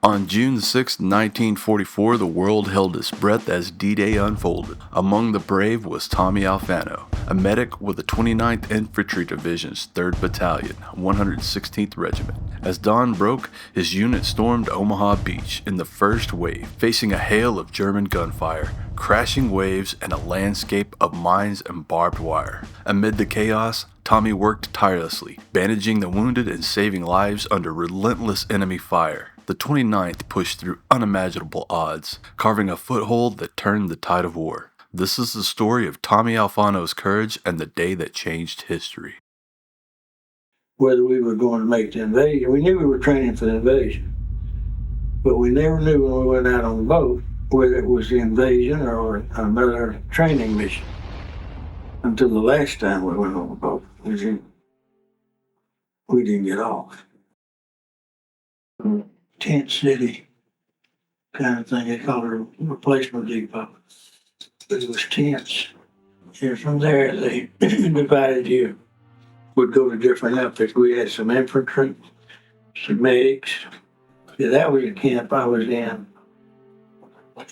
On June 6, 1944, the world held its breath as D-Day unfolded. Among the brave was Tommy Alfano, a medic with the 29th Infantry Division's 3rd Battalion, 116th Regiment. As dawn broke, his unit stormed Omaha Beach in the first wave, facing a hail of German gunfire, crashing waves, and a landscape of mines and barbed wire. Amid the chaos, Tommy worked tirelessly, bandaging the wounded and saving lives under relentless enemy fire. The 29th pushed through unimaginable odds, carving a foothold that turned the tide of war. This is the story of Tommy Alfano's courage and the day that changed history. Whether we were going to make the invasion, we knew we were training for the invasion, but we never knew when we went out on the boat whether it was the invasion or another training mission. Until the last time we went on the boat, we didn't get off. Tent city kind of thing. They call it a replacement depot. But it was tents. And from there, they divided you. Would go to different outfits. We had some infantry, some medics. Yeah, that was the camp I was in.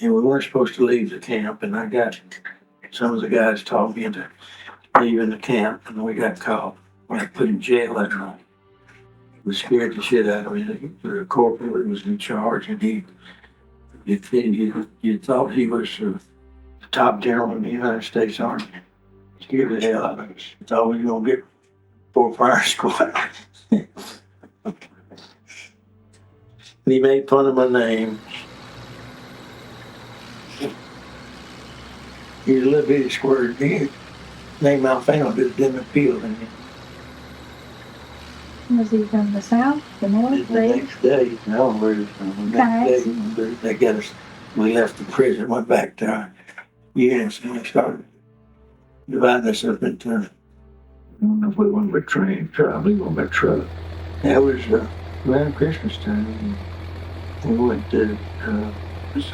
And we weren't supposed to leave the camp. And I got some of the guys talked me into leaving the camp. And we got caught. We got put in jail that night. We scared the shit out of me. The corporal was in charge, and you thought he was the top general in the United States Army. Scared the hell out of us. Thought we were gonna get 4 fire squad. And he made fun of my name. He was a little bitty squirt. His name Alfano didn't appeal to me. Was he from the south, the north, The next day, I don't know where he was from. The next day, they got us, we left the prison, went back to our units, and they started dividing us up into, I don't know if we went by train, probably went by truck. That was around Christmas time. We went to the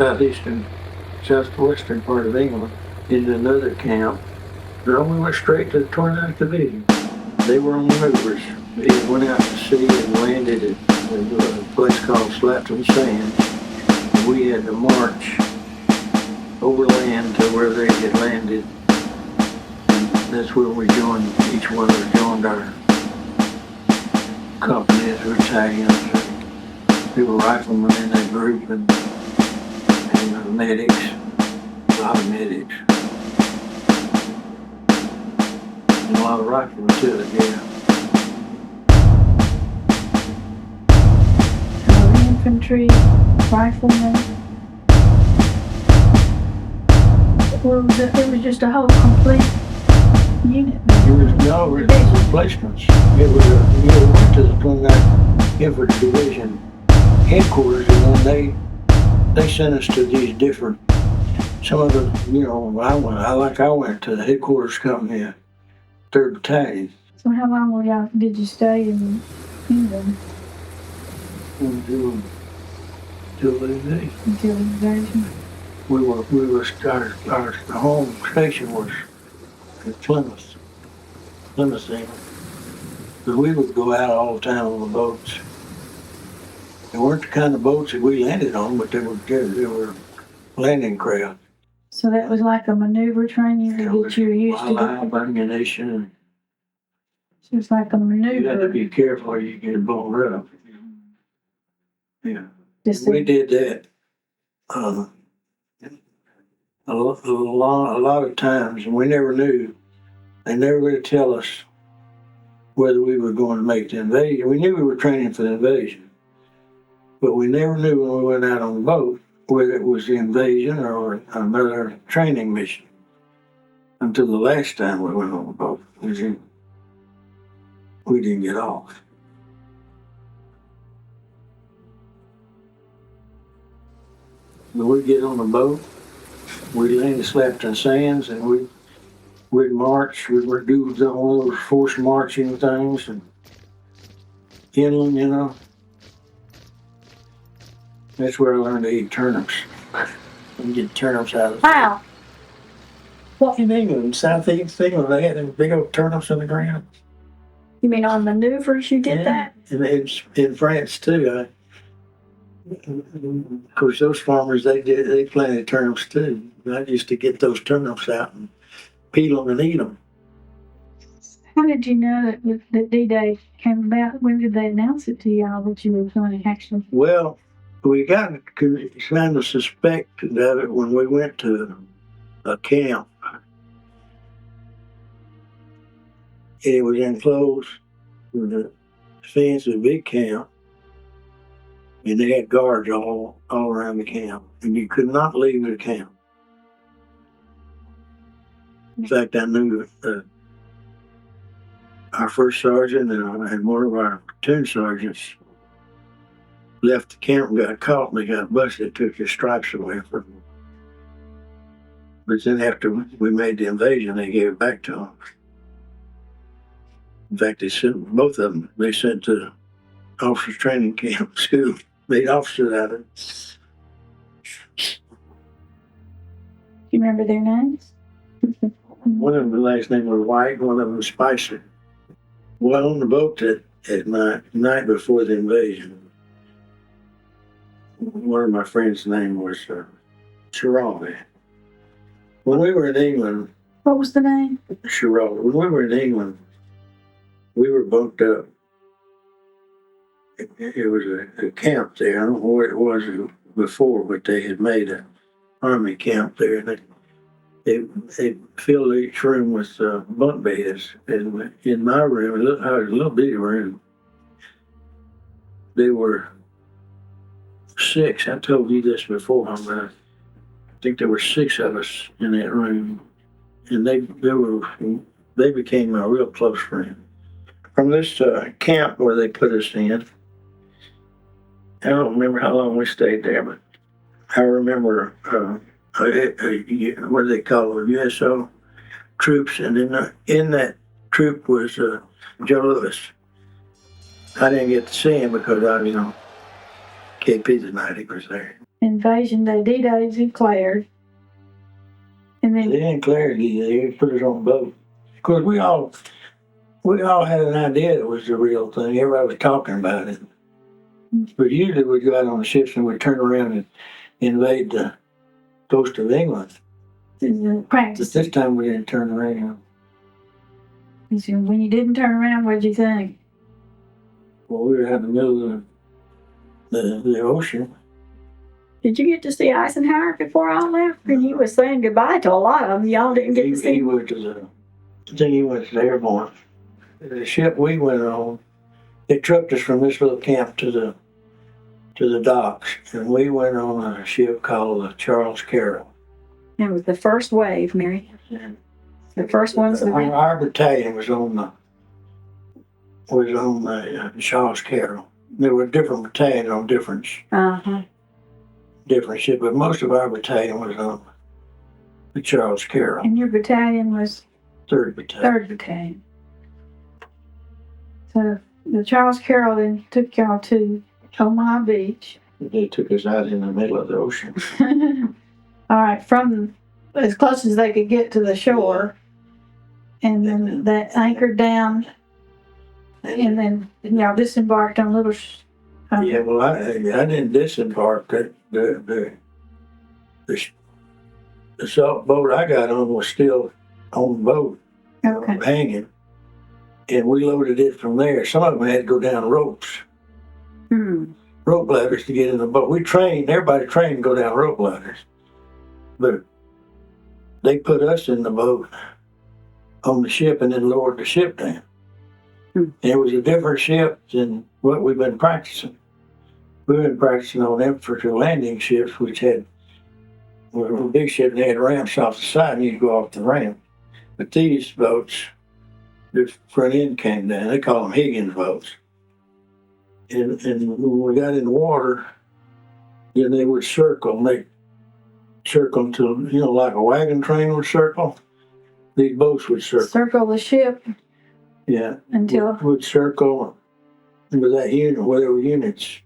southwestern part of England, into another camp. No, we went straight to the 29th Division. They were on maneuvers. They went out to sea and landed at a place called Slapton Sands. We had to march overland to where they had landed. And that's where we joined, each one of us joined our companies or battalions. There were riflemen in that group and medics, a lot of medics. And a lot of riflemen too, yeah. infantry, riflemen. It was just a whole complete unit. There was no replacements. It was went to the 29th Infantry Division headquarters, and then they sent us to these different. Some of the, I went to the headquarters company, 3rd Battalion. So how long did you stay in England? Until the invasion. Until the invasion. Our home station was at Plymouth, England. But we would go out all the time on the boats. They weren't the kind of boats that we landed on, but they were landing craft. So that was like a maneuver training that you were used to doing? Ammunition. So it's like a maneuver. You had to be careful or you get blown up. Yeah. We did that a lot of times, and we never knew. They never would tell us whether we were going to make the invasion. We knew we were training for the invasion, but we never knew when we went out on the boat whether it was the invasion or another training mission. Until the last time we went on the boat, we didn't get off. When we'd get on the boat, we'd land at Slapton Sands, and we'd march. We'd do all those forced marching things and inland, That's where I learned to eat turnips. And get turnips out of the Wow. Well, in England, southeast England, they had them big old turnips in the ground. You mean on maneuvers you did that? And in France too. Of course, those farmers, they planted turnips too. I used to get those turnips out and peel them and eat them. How did you know that D-Day came about? When did they announce it to y'all that you were going to actually? Well, we got kind of suspected of it when we went to a camp. It was enclosed with a fence, a big camp, and they had guards all around the camp, and you could not leave the camp. In fact, I knew our first sergeant and one of our platoon sergeants left the camp and got caught, and they got busted, took his stripes away from him. But then after we made the invasion, they gave it back to him. In fact, they sent both of them. They sent to officers training camp school, made officers out of it. You remember their names? One of them, the last name was White, one of them was Spicer. Well, on the boat at night before the invasion, one of my friends' name was Shirley. When we were in England, What was the name? Shirley. When we were in England, we were bunked up. It was a camp there. I don't know where it was before, but they had made an army camp there. And they filled each room with bunk beds. And in my room, it was a little bitty room. There were 6. I told you this before, but I think there were 6 of us in that room, and they became my real close friends. From this camp where they put us in, I don't remember how long we stayed there, but I remember what do they call it, USO troops, and in that troop was Joe Louis. I didn't get to see him because KP the night he was there. Invasion Day, D-Day declared. And They then didn't declare it. They put us on a boat. Of course, we all had an idea it was the real thing. Everybody was talking about it. But usually we'd go out on the ships and we'd turn around and invade the coast of England. But practice. this time we didn't turn around. So when you didn't turn around, what did you think? Well, we were out in the middle of the ocean. Did you get to see Eisenhower before I left? And he was saying goodbye to a lot of them. Y'all didn't get to see He him. went to he went to the airborne. The ship we went on, they trucked us from this little camp to the docks, and we went on a ship called the Charles Carroll. It was the first wave, Mary. The first ones that went. Our battalion was on the Charles Carroll. There were different battalions on different ships, but most of our battalion was on the Charles Carroll. And your battalion was 3rd Battalion. 3rd Battalion. So the Charles Carroll then took y'all to Omaha Beach. They took us out in the middle of the ocean. All right, from as close as they could get to the shore, and then that anchored down, and then y'all disembarked on little. Yeah, well, I didn't disembark. The salt boat I got on was still on the boat, Okay. hanging, and we loaded it from there. Some of them had to go down ropes, rope ladders to get in the boat. Everybody trained to go down rope ladders, but they put us in the boat on the ship and then lowered the ship down. And it was a different ship than what we've been practicing. We've been practicing on infantry landing ships, which had a big ship and they had ramps off the side and you'd go off the ramp. But these boats, the front end came down. They call them Higgins boats. And when we got in the water, then they would circle. And they circle to, like a wagon train would circle. These boats would circle. Circle the ship. Yeah. Until. Would circle with that unit, whatever units.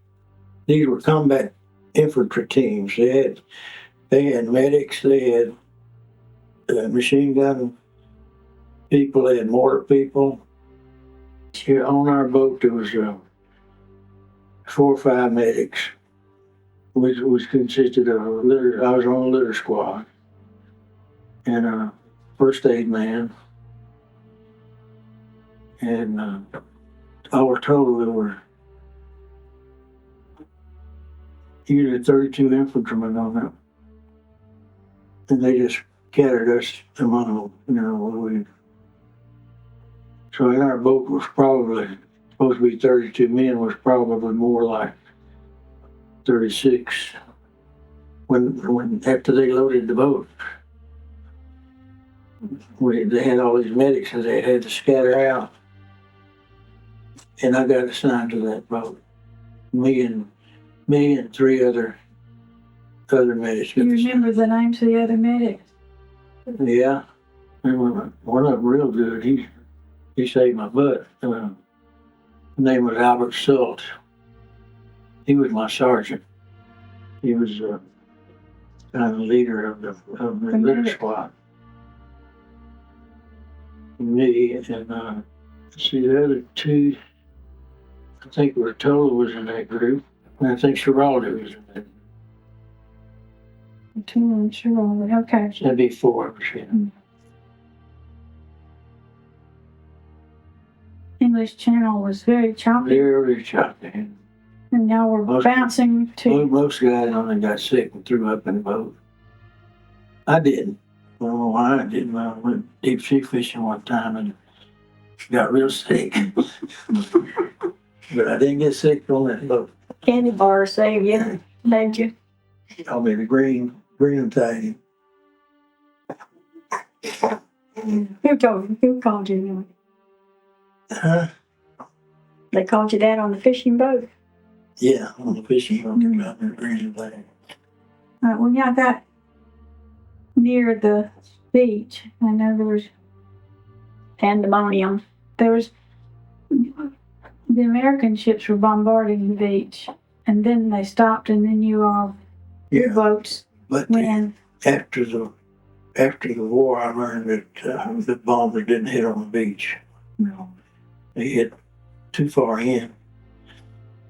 These were combat infantry teams. They had medics. They had machine gun people. They had mortar people. Here on our boat, there was 4 or 5 medics. which consisted of a litter. I was on a litter squad and a first aid man, and all total there were usually 32 infantrymen on that, and they just scattered us among them. So in our boat was probably supposed to be 32 men, was probably more like 36 when after they loaded the boat. They had all these medics and they had to scatter out. And I got assigned to that boat. Me and three other medics. You remember the names of the other medics? Yeah. And one of them real good. He saved my butt. His name was Albert Sult. He was my sergeant. He was kind of the leader of the litter squad. Me and see the other two, I think Rotolo was in that group, and I think Giraldi was in that. Giraldi, okay. That'd be four of us, yeah. English Channel was very choppy. Very choppy. And y'all were bouncing to. Most guys only got sick and threw up in the boat. I didn't. I don't know why I didn't. I went deep sea fishing one time and got real sick. But I didn't get sick on that boat. Candy bar saved you, saved you. I'll be the green Italian. Who called you? Huh? They called you that on the fishing boat? Yeah, on the fishing boat. I'll be the green Italian. When y'all got near the beach, I know there was Pandemonium. The American ships were bombarding the beach, and then they stopped, and then your boats but went in. After the war, I learned that the bombers didn't hit on the beach. No. They hit too far in.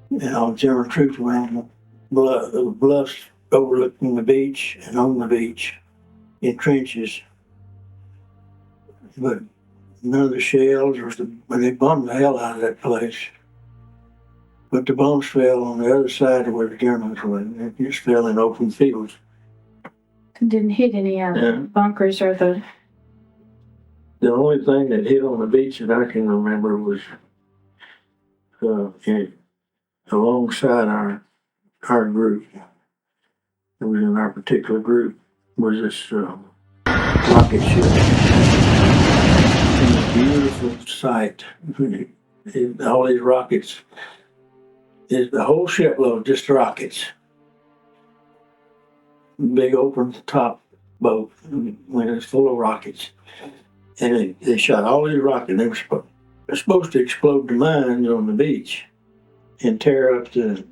And all the German troops were on the bluffs overlooking the beach and on the beach in trenches. But none of the shells they bombed the hell out of that place. But the bombs fell on the other side of where the Germans were. It just fell in open fields. Didn't hit any of the bunkers or the. The only thing that hit on the beach that I can remember was alongside our group. It was in our particular group was this rocket ship. It was a beautiful sight. All these rockets. The whole shipload, just rockets. Big open top boat when it was full of rockets. And they shot all these rockets. They were supposed to explode the mines on the beach and tear up the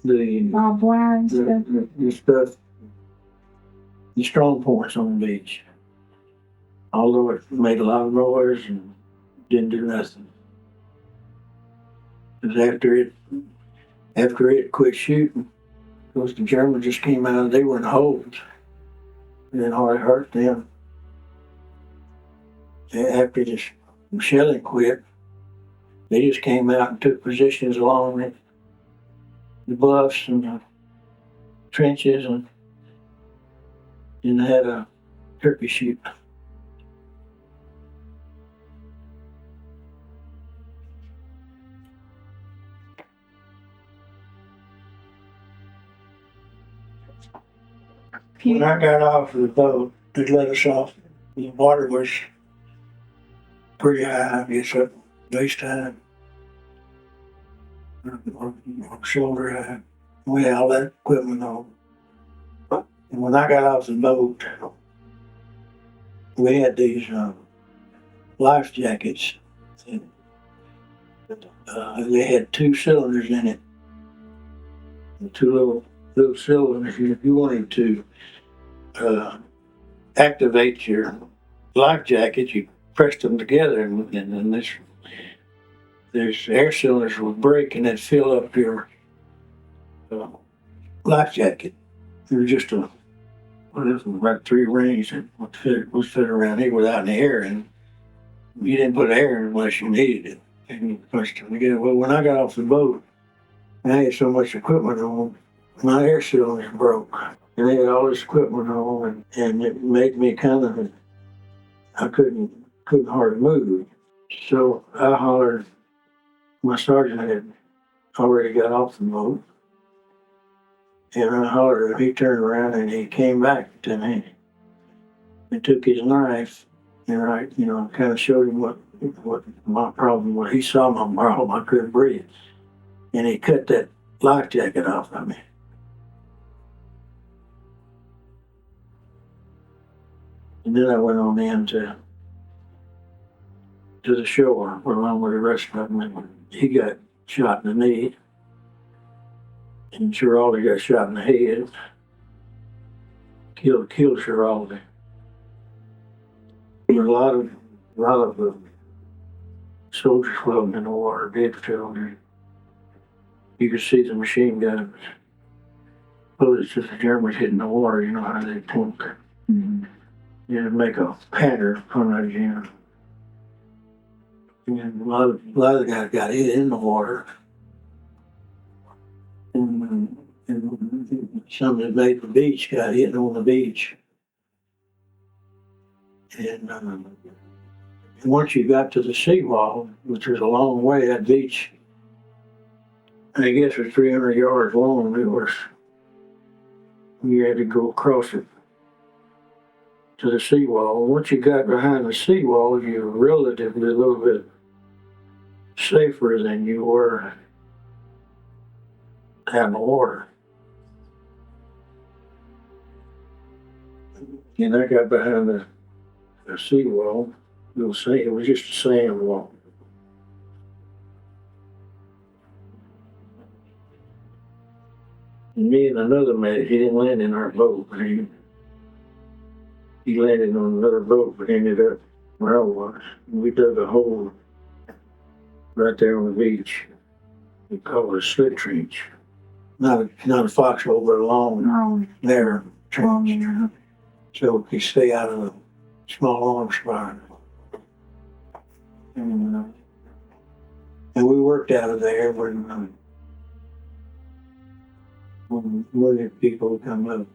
barbed wire and stuff. The stuff, the strong points on the beach. Although it made a lot of noise and didn't do nothing. Because after it quit shooting, because the Germans just came out, they were in holes. It didn't hardly hurt them. After the shelling quit, they just came out and took positions along the bluffs and the trenches and had a turkey shoot. When I got off of the boat, they let us off. The water was pretty high, I guess, up waist high, or shoulder high. We had all that equipment on. And when I got off the boat, we had these life jackets. And, they had 2 cylinders in it, and 2 little cylinders. And if you wanted to activate your life jacket, you pressed them together, and then this air cylinders would break and then fill up your life jacket. It was just a, what is it, about 3 rings that was fit around here without any air in. You didn't put air in unless you needed it. And first time again, well, when I got off the boat, I had so much equipment on, my air cylinder broke. And they had all this equipment on, and it made me kind of, I couldn't hardly move. So I hollered, my sergeant had already got off the boat. And I hollered, and he turned around and he came back to me and took his knife, and I, kind of showed him what my problem was. He saw my problem, I couldn't breathe. And he cut that life jacket off of me. And then I went on in to the shore along with the rest of them. And he got shot in the knee. And Giraldi got shot in the head. Killed Giraldi. There were a lot of soldiers floating in the water, dead children. You could see the machine guns. Bullets to the Germans hitting the water, you know how they talk. Mm-hmm. You make a pattern on that, And a lot of the guys got hit in the water. And some that made the beach got hit on the beach. And once you got to the seawall, which was a long way, that beach, I guess was 300 yards long. You had to go across it to the seawall. Once you got behind the seawall, you were relatively a little bit safer than you were out in the water. And I got behind the seawall. It was just a sand wall. Me and another medic, he didn't land in our boat, but he landed on another boat, but ended up where I was. We dug a hole right there on the beach. We call it a slit trench. Not a foxhole, but a long, narrow trench. So we could stay out of the small arms fire. And we worked out of there when wounded people would come up.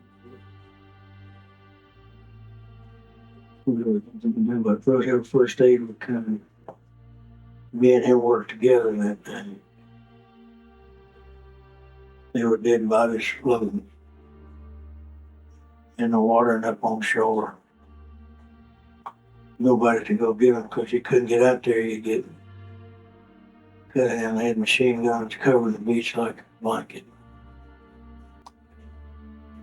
We would do what first aid would come. Me and him worked together that day. They were dead bodies floating in the water and up on shore. Nobody to go get them because you couldn't get out there. You get cut down. They had machine guns covering the beach like a blanket.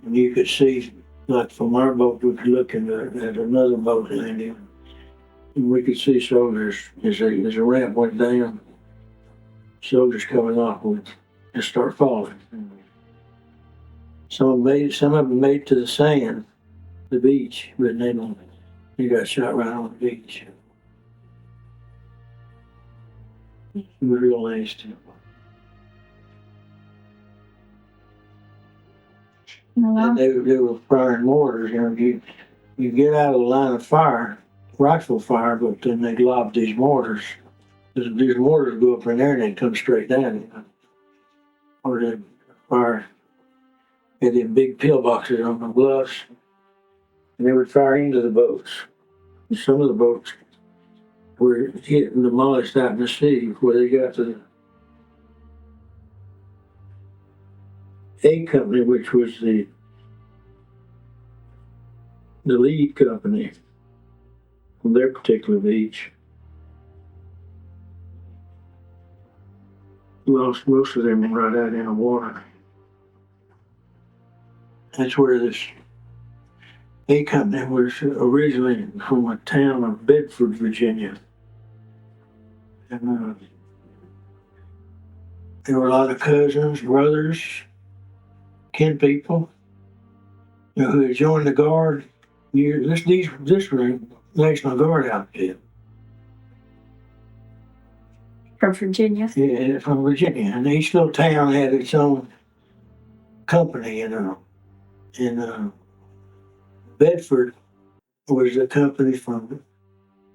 And you could see, like from our boat, we could look at another boat landing. And we could see soldiers as a ramp went down. Soldiers coming off would just start falling. Some of them made it to the sand, the beach, but they got shot right on the beach. It was real nasty. And they were firing mortars. You get out of the line of fire, rifle fire, but then they lob these mortars. These mortars go up in there and they come straight down. Or they fire. Had them big pillboxes on the bluffs, and they would fire into the boats. Some of the boats were getting demolished out in the sea before they got to the A company, which was the lead company on their particular beach. Lost most of them right out in the water. That's where this A company was originally from a town of Bedford, Virginia. And there were a lot of cousins, brothers, kin people who had joined the Guard. This was National Guard outfit. From Virginia? Yeah, from Virginia. And each little town had its own company in Bedford was a company from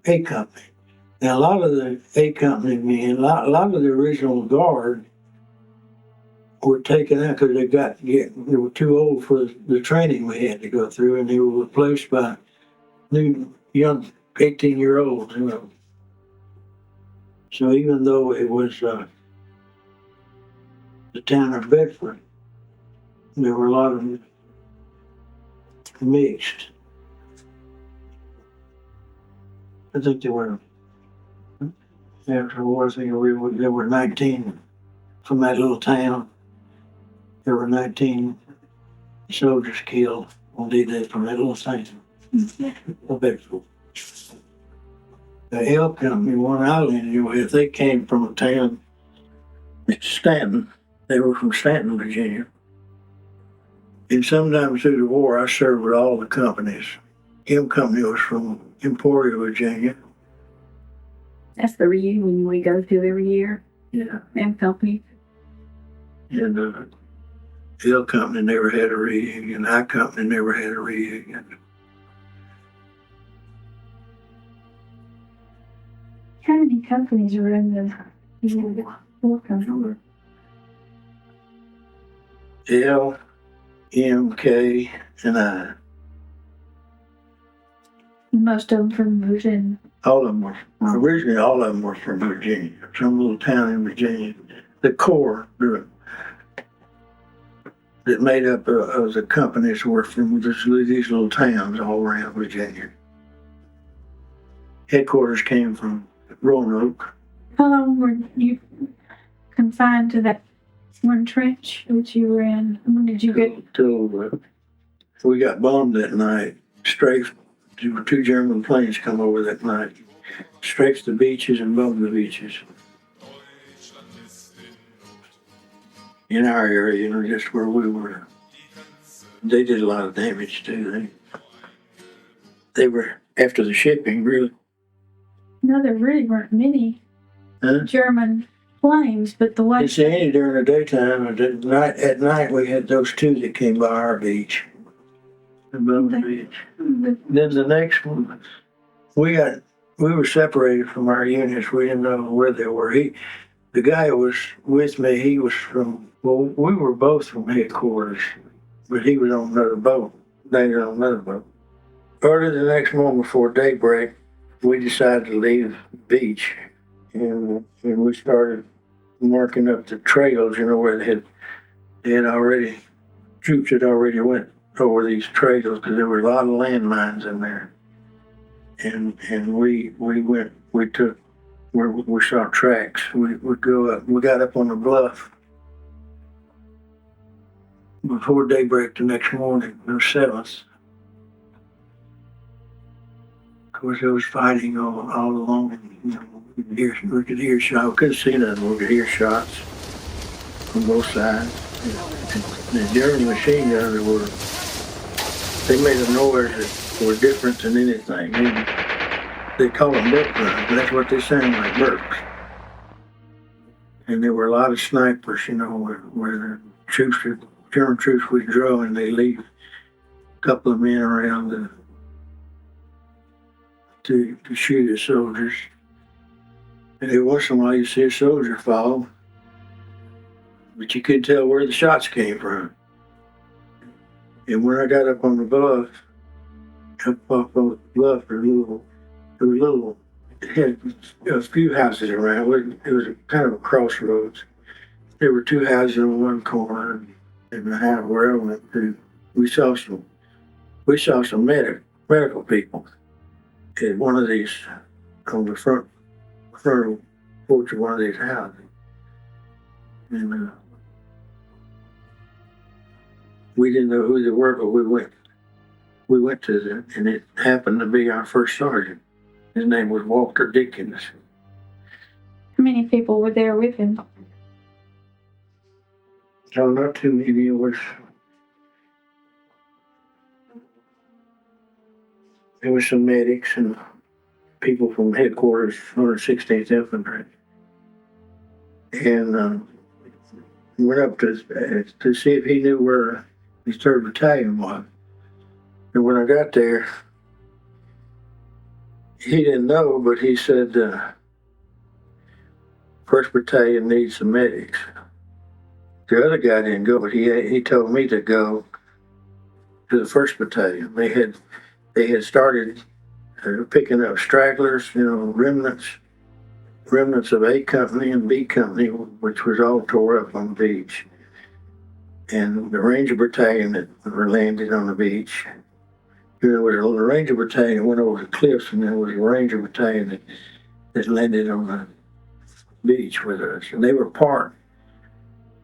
A Company. Now, a lot of the A Company men, a lot of the original guard were taken out because they were too old for the training we had to go through, and they were replaced by new young 18-year-olds. You know. So even though it was the town of Bedford, there were a lot of them mixed. I think there were. After the war, I think there were 19 from that little town. There were 19 soldiers killed on D-Day from that little town of Bedford. The L Company, one I landed with, they came from a town, Stanton. They were from Stanton, Virginia. And sometime through the war, I served with all the companies. M Company was from Emporia, Virginia. That's the reunion we go to every year. Yeah. M Company. And L Company never had a reunion. I Company never had a reunion. How many companies are in the war company? L, M, K, and I. Most of them from Virginia. All of them were, originally all of them were from Virginia, some little town in Virginia. The core that made up of the companies were from these little towns all around Virginia. Headquarters came from Roanoke. How long were you confined to that one trench which you were in? When did you get? Till we got bombed that night. Strafed, two German planes come over that night. Strafed the beaches and bombed the beaches. In our area, just where we were. They did a lot of damage too. They were after the shipping, really. No, there really weren't many German planes, but the way. It's any during the daytime. At night, we had those two that came by our beach. Above the beach. Then the next one, we were separated from our units. We didn't know where they were. The guy who was with me, he was we were both from headquarters, but he was on another boat. They were on another boat. Early the next morning before daybreak, we decided to leave the beach, and we started marking up the trails, where troops had already went over these trails because there were a lot of landmines in there. And we saw tracks. We go up. We got up on the bluff before daybreak the next morning, the 7th. Of course, there was fighting all along. We could hear shots. We couldn't see nothing. We could hear shots from both sides. And the German machine guns they made a noise that were different than anything. They call them burp guns, but that's what they sound like, burps. And there were a lot of snipers, where the German troops would draw and they leave a couple of men around to shoot at soldiers. And every once in a while you see a soldier fall, but you couldn't tell where the shots came from. And when I got up on the bluff, there had a few houses around. It was kind of a crossroads. There were two houses in one corner, and the house where I went to, we saw some medical people at one of these, on the front porch of one of these houses. And we didn't know who they were, but we went to them, and it happened to be our first sergeant. His name was Walter Dickens. How many people were there with him? No, not too many. There was some medics and people from headquarters, 116th Infantry. And went up to see if he knew where his 3rd Battalion was. And when I got there, he didn't know, but he said, 1st Battalion needs some medics. The other guy didn't go, but he told me to go to the 1st Battalion. They had started picking up stragglers, remnants of A Company and B Company, which was all tore up on the beach. And the Ranger Battalion that landed on the beach. There was a Ranger Battalion that went over the cliffs, and there was a Ranger Battalion that landed on the beach with us. And they were part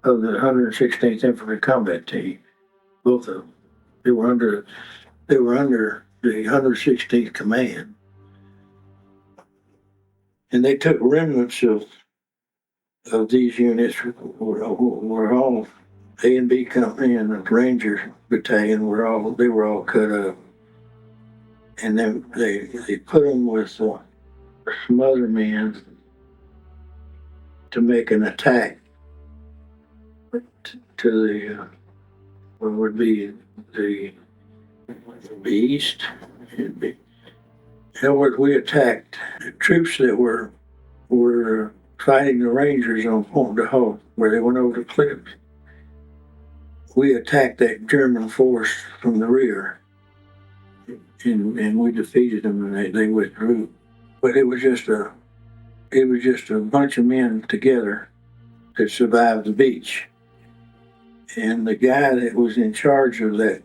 of the 116th Infantry Combat Team, both of them. They were under the 116th Command. And they took remnants of these units were all A and B Company, and the Ranger Battalion were all cut up. And then they put them with some other men to make an attack to the what would be the east. In other words, we attacked the troops that were fighting the Rangers on Point de Hope, where they went over the cliffs. We attacked that German force from the rear, and we defeated them, and they withdrew. But it was just a bunch of men together that survived the beach. And the guy that was in charge of that,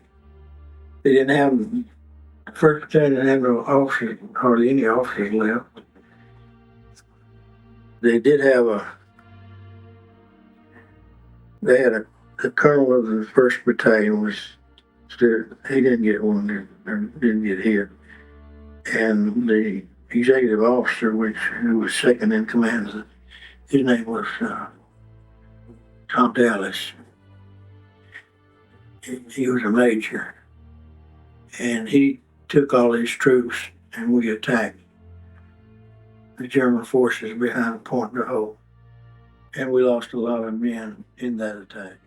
they didn't have, the 1st Battalion didn't have no officers, hardly any officers left. They did have they had the colonel of the 1st Battalion was still, he didn't get wounded, or didn't get hit. And the executive officer, who was 2nd in command, his name was Tom Dallas. He was a major, and he took all his troops, and we attacked the German forces behind Point de Hope, and we lost a lot of men in that attack.